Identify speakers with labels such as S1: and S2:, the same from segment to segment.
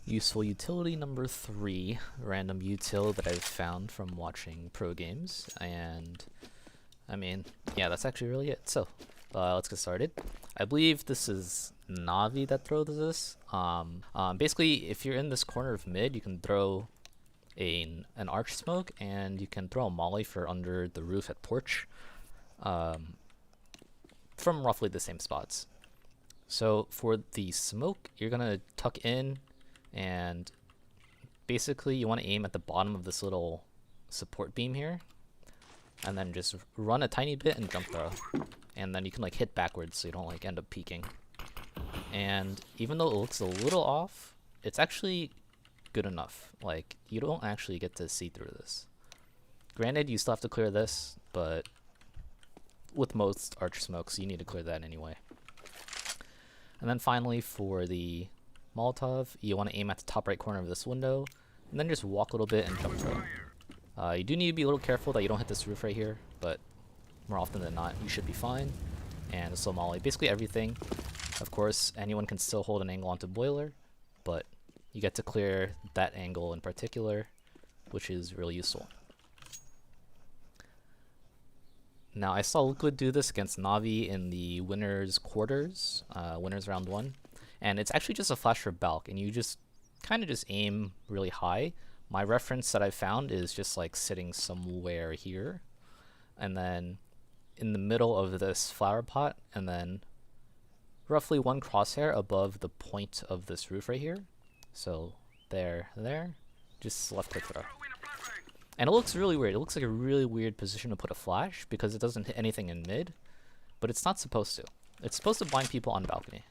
S1: Useful utility number 3, random util that I've found from watching pro games, and I mean, yeah, that's actually really it. So, let's get started. I believe this is NaVi that throws this. Basically, if you're in this corner of mid, you can throw an arch smoke, and you can throw a molly for under the roof at porch, from roughly the same spots. So for the smoke, you're gonna tuck in, and basically you want to aim at the bottom of this little support beam here, and then just run a tiny bit and jump throw, and then you can like hit backwards so you don't like end up peeking. And even though it looks a little off, it's actually good enough. Like, you don't actually get to see through this. Granted, you still have to clear this, but with most arch smokes, you need to clear that anyway. And then finally, for the Molotov, you want to aim at the top right corner of this window, and then just walk a little bit and jump throw. You do need to be a little careful that you don't hit this roof right here, but more often than not, you should be fine. And the slow molly, basically everything. Of course, anyone can still hold an angle onto boiler, but you get to clear that angle in particular, which is really useful. Now, I saw Liquid do this against NaVi in the winners quarters, winners round 1, and it's actually just a flash for Balk, and you just kind of just aim really high. My reference that I found is just like sitting somewhere here, and then in the middle of this flower pot, and then roughly one crosshair above the point of this roof right here. So there, just left click throw. And it looks really weird. It looks like a really weird position to put a flash because it doesn't hit anything in mid, but it's not supposed to. It's supposed to blind people on balcony.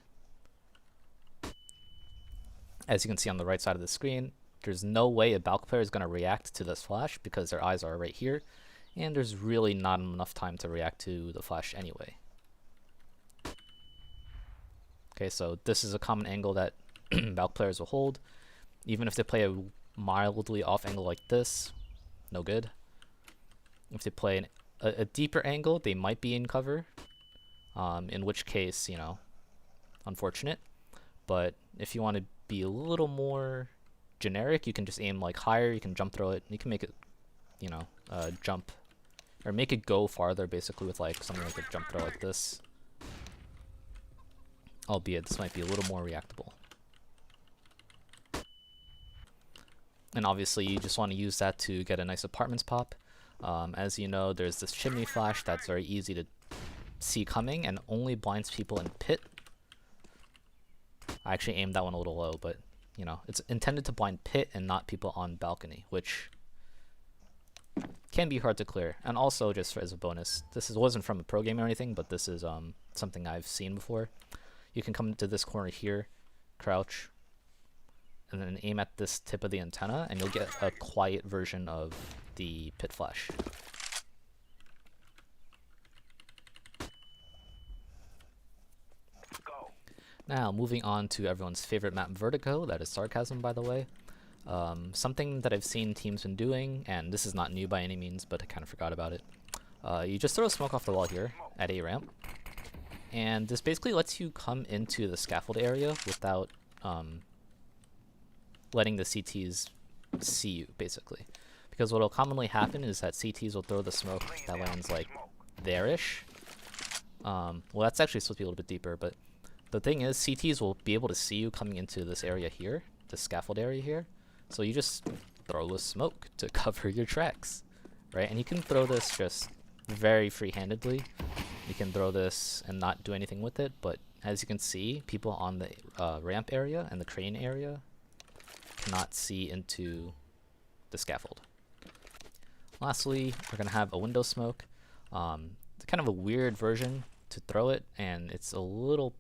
S1: As you can see on the right side of the screen, there's no way a Balk player is going to react to this flash because their eyes are right here, and there's really not enough time to react to the flash anyway. Okay, so this is a common angle that Balk players will hold. Even if they play a mildly off angle like this, no good. If they play a deeper angle, they might be in cover, in which case, you know, unfortunate. But if you want to be a little more generic, you can just aim like higher, you can jump throw it, you can make it, you know, jump, or make it go farther basically with like something like a jump throw like this. Albeit this might be a little more reactable. And obviously you just want to use that to get a nice apartments pop. As you know, there's this chimney flash that's very easy to see coming and only blinds people in pit. I actually aimed that one a little low, but you know, it's intended to blind pit and not people on balcony, which can be hard to clear. And also, just as a bonus, wasn't from a pro game or anything, but this is something I've seen before. You can come to this corner here, crouch, and then aim at this tip of the antenna, and you'll get a quiet version of the pit flash. Now, moving on to everyone's favorite map, Vertigo. That is sarcasm, by the way. Something that I've seen teams been doing, and this is not new by any means, but I kind of forgot about it. You just throw smoke off the wall here at A ramp, and this basically lets you come into the scaffold area without letting the CTs see you, basically. Because what will commonly happen is that CTs will throw the smoke that lands like there-ish. Well, that's actually supposed to be a little bit deeper, but the thing is, CTs will be able to see you coming into this area here, the scaffold area here. So you just throw a smoke to cover your tracks, right? And you can throw this just very free-handedly. You can throw this and not do anything with it, but as you can see, people on the ramp area and the crane area cannot see into the scaffold. Lastly, we're going to have a window smoke. It's kind of a weird version to throw it, and it's a little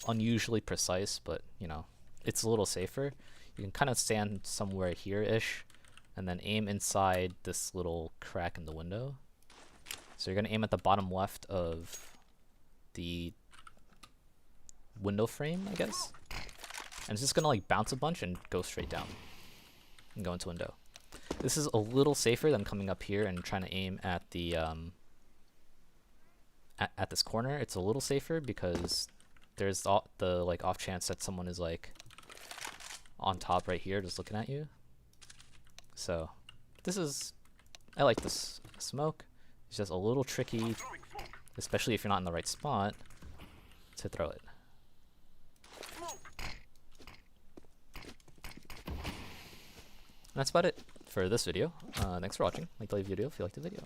S1: unusually precise, but you know, it's a little safer. You can kind of stand somewhere here-ish and then aim inside this little crack in the window. So you're going to aim at the bottom left of the window frame, I guess. And it's just going to like bounce a bunch and go straight down and go into window. This is a little safer than coming up here and trying to aim at the at this corner. It's a little safer because there's the like off chance that someone is like on top right here just looking at you. So I like this smoke. It's just a little tricky, especially if you're not in the right spot, to throw it. And that's about it for this video. Thanks for watching. Like the video if you liked the video.